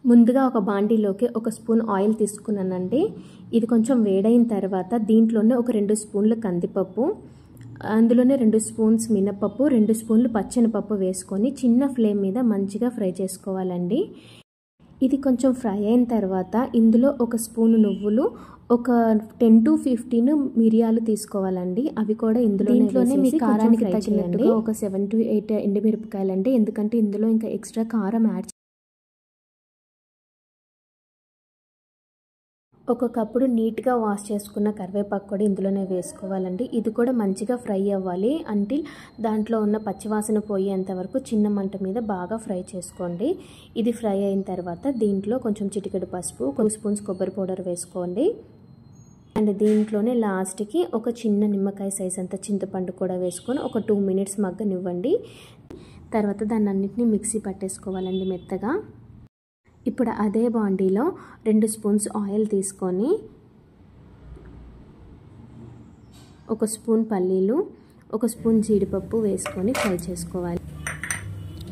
ముందుగా ఒక బాండీలోకి ఒక స్పూన్ ఆయిల్ తీసుకున్నానండి. ఇది కొంచెం వేడైన తర్వాత దీంట్లోనే ఒక 2 స్పూన్ల కందిపప్పు, అందులోనే 2 స్పూన్స్ మినపప్పు, 2 స్పూన్లు పచ్చెనపప్పు వేసుకొని చిన్న ఫ్లేమ్ మీద మంచిగా ఫ్రై చేసుకోవాలండి. ఇది కొంచెం ఫ్రై అయిన తర్వాత ఇందులో ఒక స్పూను నువ్వులు, ఒక 10 to 15 మిరియాలు తీసుకోవాలండి. అవి కూడా దీంట్లోనే మీ కారానికి తగినట్టుగా ఒక 7 to 8 ఎండుమిరపకాయలండి. ఎందుకంటే ఇందులో ఇంకా ఎక్స్ట్రా కారం యాడ్ ఒక కప్పుడు నీట్గా వాష్ చేసుకున్న కరివేపాకు కూడా ఇందులోనే వేసుకోవాలండి. ఇది కూడా మంచిగా ఫ్రై అవ్వాలి. అంటిల్ దాంట్లో ఉన్న పచ్చివాసన పోయేంత వరకు చిన్న మంట మీద బాగా ఫ్రై చేసుకోండి. ఇది ఫ్రై అయిన తర్వాత దీంట్లో కొంచెం చిటికెడు పసుపు, 2 స్పూన్స్ కొబ్బరి పౌడర్ వేసుకోండి. అండ్ దీంట్లోనే లాస్ట్కి ఒక చిన్న నిమ్మకాయ సైజ్ అంత చింతపండు కూడా వేసుకొని ఒక 2 minutes మగ్గనివ్వండి. తర్వాత దాన్ని అన్నిటిని మిక్సీ పట్టేసుకోవాలండి మెత్తగా. ఇప్పుడు అదే బాండీలో 2 స్పూన్స్ ఆయిల్ తీసుకొని 1 స్పూన్ పల్లీలు, 1 స్పూన్ జీడిపప్పు వేసుకొని ఫ్రై చేసుకోవాలి.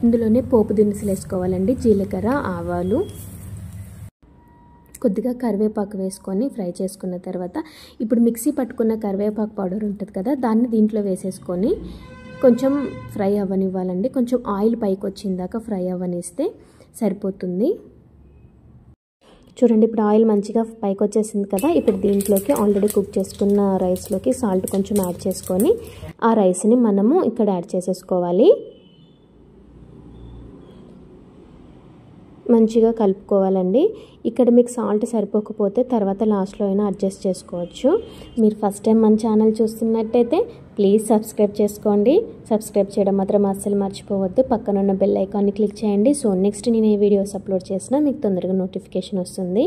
ఇందులోనే పోపు దినుసులు వేసుకోవాలండి. జీలకర్ర, ఆవాలు, కొద్దిగా కరివేపాకు వేసుకొని ఫ్రై చేసుకున్న తర్వాత ఇప్పుడు మిక్సీ పట్టుకున్న కరివేపాకు పౌడర్ ఉంటుంది కదా, దాన్ని దీంట్లో వేసేసుకొని కొంచెం ఫ్రై అవ్వనివ్వాలండి. కొంచెం ఆయిల్ పైకి వచ్చిందాక ఫ్రై అవ్వనిస్తే సరిపోతుంది. చూడండి, ఇప్పుడు ఆయిల్ మంచిగా పైకి వచ్చేసింది కదా. ఇప్పుడు దీంట్లోకి ఆల్రెడీ కుక్ చేసుకున్న రైస్లోకి సాల్ట్ కొంచెం యాడ్ చేసుకొని ఆ రైస్ని మనము ఇక్కడ యాడ్ చేసేసుకోవాలి. మంచిగా కలుపుకోవాలండి. ఇక్కడ మీకు సాల్ట్ సరిపోకపోతే తర్వాత లాస్ట్లో అయినా అడ్జస్ట్ చేసుకోవచ్చు. మీరు ఫస్ట్ టైం మన ఛానల్ చూస్తున్నట్టయితే ప్లీజ్ సబ్స్క్రైబ్ చేసుకోండి. సబ్స్క్రైబ్ చేయడం మాత్రం అస్సలు మర్చిపోవద్దు. పక్కన ఉన్న బెల్ ఐకాన్ని క్లిక్ చేయండి. సో నెక్స్ట్ నేను ఏ వీడియోస్ అప్లోడ్ చేసినా మీకు తొందరగా నోటిఫికేషన్ వస్తుంది.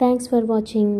Thanks for watching.